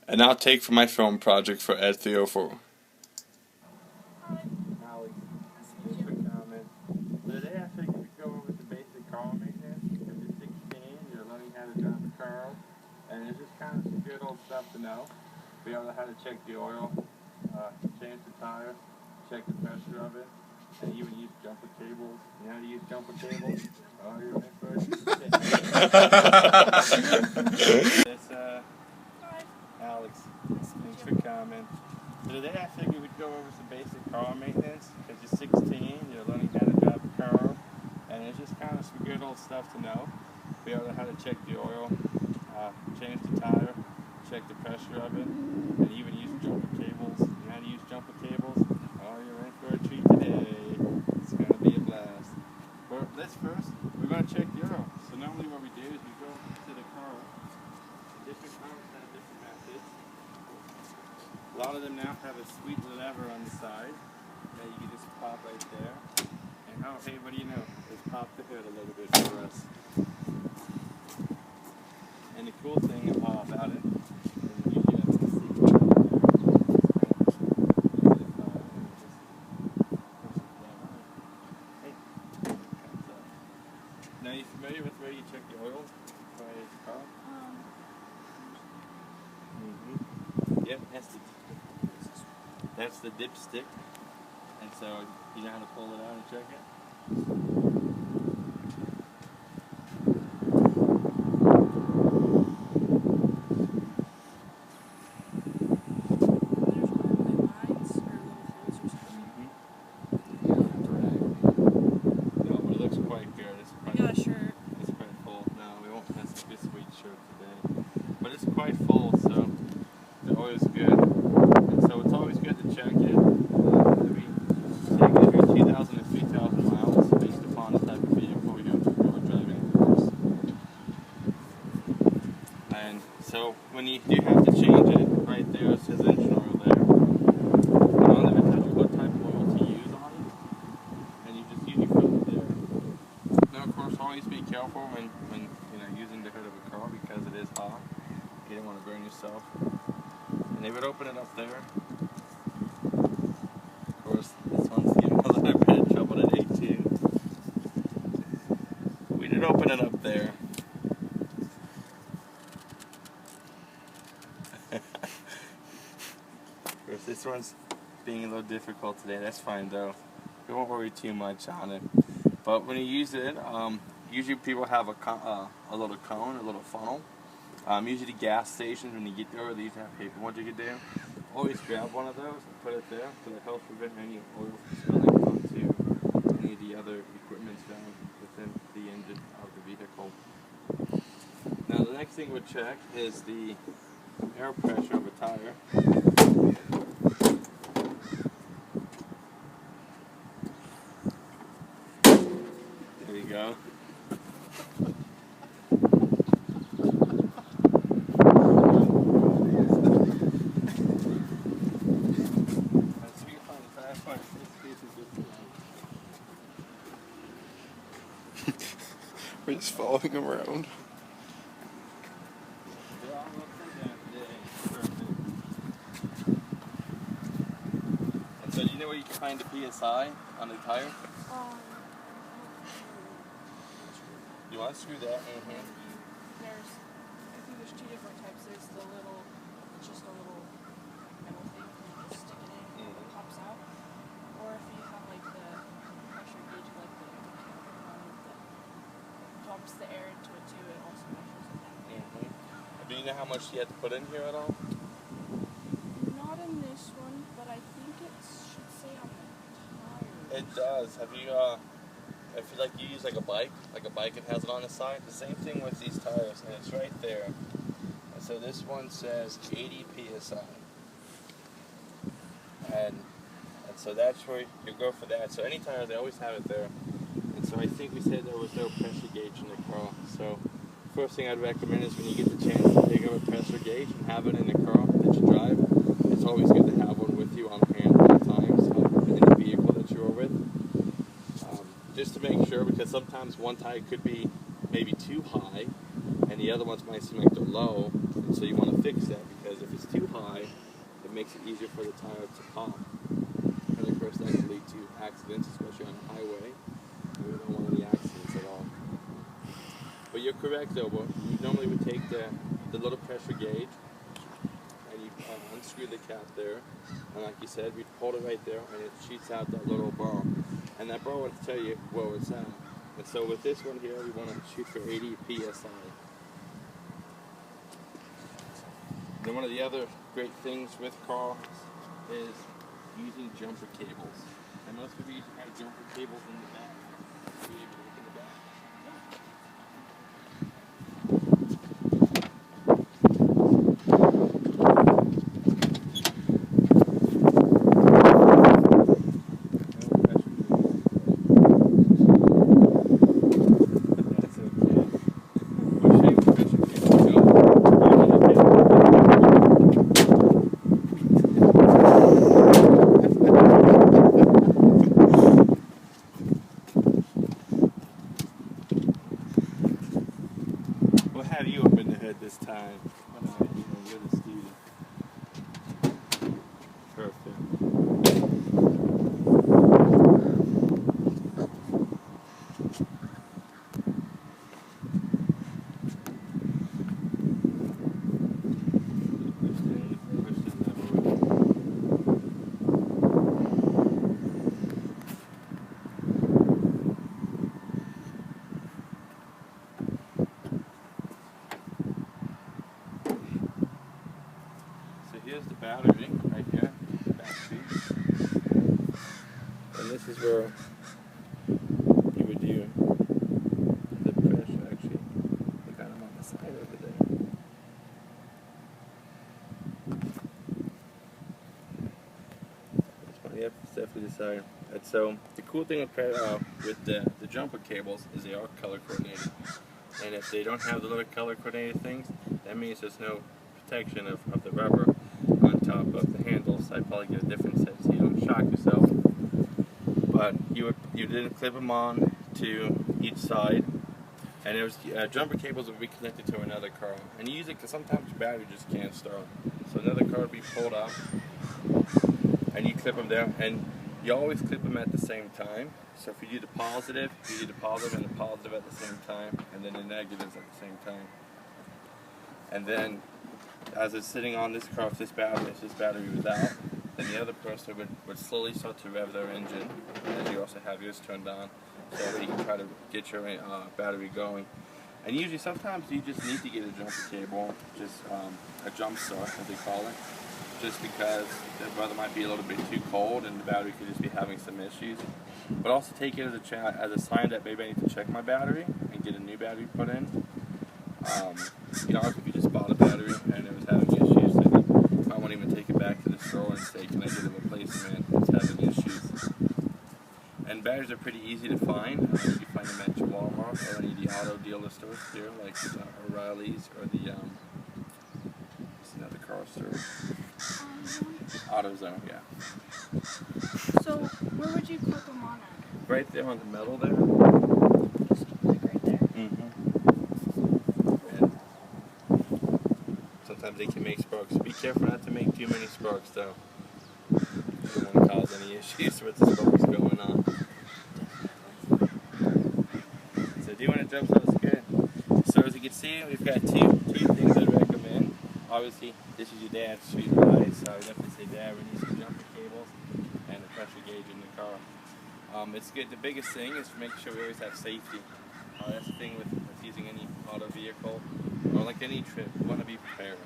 An outtake from my film project for Ed 304. Alex, thanks for coming. Today I figured we'd go over the basic car maintenance. Because you're 16, you're learning how to drive a car, and it's just kind of some good old stuff to know. Be able to how to check the oil, change the tire, check the pressure of it, and even use jumper cables. You know how to use jumper cables? Oh, you're in for it. Alex, thanks for coming. Today I figured we'd go over some basic car maintenance because you're 16, you're learning how to drive a car, and it's just kind of some good old stuff to know. Be able to how to check the oil, change the tire, check the pressure of it, and even use jumper cables. You know how to use jumper cables? Oh, you're in for a treat today. It's going to be a blast. But let's first, we're going to check the oil. So normally what we do is we go to the car. Different cars have different methods. A lot of them now have a sweet lever on the side that you can just pop right there. And oh, hey, what do you know? Just pop the hood a little bit for us. And the cool thing about it, and you get to see now, you familiar with where you check the oil by the car? Yep, that's the dipstick, and so you know how to pull it out and check it? No, but it looks quite good. It's quite full. No, we won't mess with this sweet shirt today. But it's quite full, so the oil's good. And so it's always good to check it every 2,000 to 3,000 miles based upon the type of vehicle you're driving, of course. And so when you do have to change it, right there it says engine oil there. And on there it tells you what type of oil to use on it. And you just usually fill it there. Now of course always be careful when using the hood of a car because it is hot. You don't want to burn yourself. And they would open it up there. Of course, this one's giving a little bit of trouble at 18. We did open it up there. Of course, this one's being a little difficult today. That's fine though. We won't worry too much on it. But when you use it, usually people have a little cone, a little funnel. Usually gas stations, when you get there, these have paper ones you can do. Always grab one of those and put it there, so it helps prevent any oil from spilling onto any of the other equipment down within the engine of the vehicle. Now the next thing we'll check is the air pressure of a tire. There you go. We're just following him around. And so do you know where you can find the PSI on the tire? You want to screw that in here? I think there's two different types. There's the little, it's just a little metal thing, you just stick it in and it pops out. Or if you have like the pressure gauge, like the one that pumps the air into it too, it also measures it. Do you know how much you have to put in here at all? Not in this one, but I think it should say on the tire. It does. Have you, if you like, you use like a bike it has it on the side. The same thing with these tires, and it's right there. And so this one says 80 psi, and so that's where you go for that. So any tire, they always have it there. And so I think we said there was no pressure gauge in the car. So first thing I'd recommend is when you get the chance to pick up a pressure gauge and have it in the car that you drive, it's always good to have one with you on hand at all times in the vehicle that you're with. Just to make sure, because sometimes one tire could be maybe too high and the other ones might seem like they're low, and so you want to fix that, because if it's too makes it easier for the tire to pop. And of course that can lead to accidents, especially on the highway. We don't want any accidents at all. But you're correct though, you normally would take the little pressure gauge and you unscrew the cap there, and like you said, we hold it right there and it shoots out that little bar. And that bar will tell you where it's at. And so with this one here, we want to shoot for 80 PSI. Then one of the other great things with cars is using jumper cables. And most people have jumper cables in the back. So you can look in the back. We'll have you up in the hood this time. You're the student. Perfect. Here's the battery right here, back seat. And this is where you would do the pressure. Actually, we got them on the side over there. Yep, it's definitely the side. And so the cool thing with the jumper cables is they are color coordinated. And if they don't have the little color coordinated things, that means there's no protection of the rubber on top of the handles. I'd probably get a different set so you don't shock yourself. But you didn't clip them on to each side, and it was jumper cables would be connected to another car. And you use it because sometimes your battery just can't start. So another car would be pulled up, and you clip them there, and you always clip them at the same time. So if you do the positive, you do the positive and the positive at the same time, and then the negatives at the same time. And then as it's sitting on this car, if this battery was out, then the other person would slowly start to rev their engine, and you also have yours turned on, so that you can try to get your battery going. And usually, sometimes you just need to get a jumper cable, just a jump start, as they call it, just because the weather might be a little bit too cold and the battery could just be having some issues. But also take it as a sign that maybe I need to check my battery and get a new battery put in. You know, if you just bought a battery and it was having issues, then you might want to even take it back to the store and say, can I get a replacement? It's having issues. And batteries are pretty easy to find. You can find them at your Walmart or any of the auto dealer stores here, like O'Reilly's or the what's another car store? AutoZone, yeah. So where would you clip them on at? Right there on the metal there. Just like right there. Mm-hmm. And sometimes they can make sparks. Be careful not to make too many sparks, though. You don't want to cause any issues with the sparks going on. So do you want to jump? So it's good. So as you can see, we've got two things I'd recommend. Obviously, this is your dad's sweet ride, so I would definitely say, Dad, we need some jumper cables and a pressure gauge in the car. It's good. The biggest thing is to make sure we always have safety. That's the thing with using any auto vehicle or like any trip. We want to be prepared.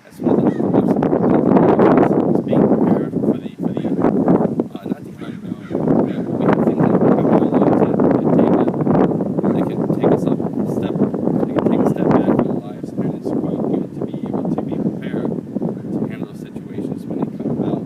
That's one of the most important things, is being prepared for the not the unknown. We have things that come in our lives that can take us up a step. They can take a step back in our lives, and it's quite good to be able to be prepared to handle those situations when they come about.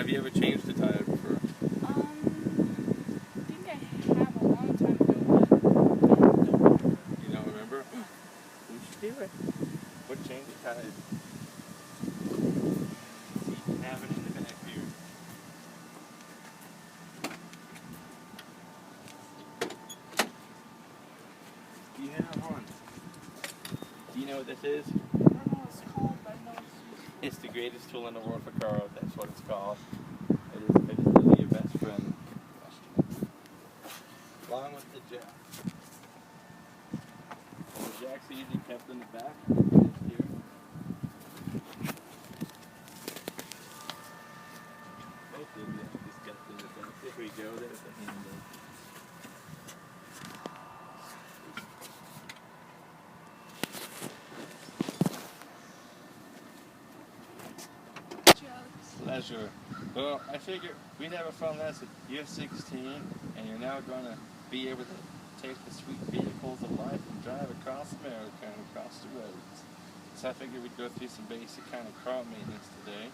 Have you ever changed the tire before? I think I have a long time ago, but I don't remember. You don't remember? We should do it. What change the tires? See, you can have it in the back here. You have one. Do you know what this is? I don't know what it's called, but I know it's used for. It's the greatest tool in the world for cars. That's what it's called. It is really your best friend. Along with the jack. And the jacks are usually kept in the back. Just here. Both of them just kept in the back. There we go. There's the handle. Pleasure. Well, I figured we'd have a fun lesson. You're 16, and you're now going to be able to take the sweet vehicles of life and drive across America and across the roads. So I figured we'd go through some basic kind of car maintenance today.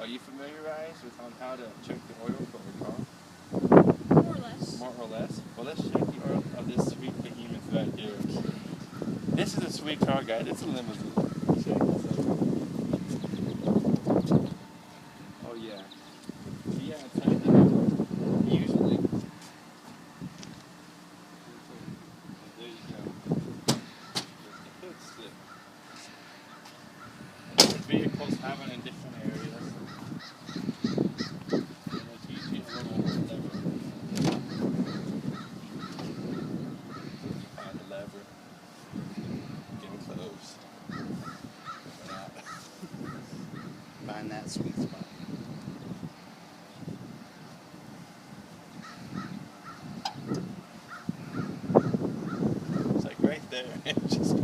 Are you familiarized with on how to check the oil for a car? More or less. More or less. Well, let's check the oil of this sweet behemoth right here. This is a sweet car, guys. It's a limousine. Check this out. Oh yeah. Yeah, I'll tell you that. Usually. There you go. Just a hood slip. And different vehicles have it in different areas. And it's usually a little lever. Find the lever. Getting close. We're not. Find that sweet spot. It's like right there. It just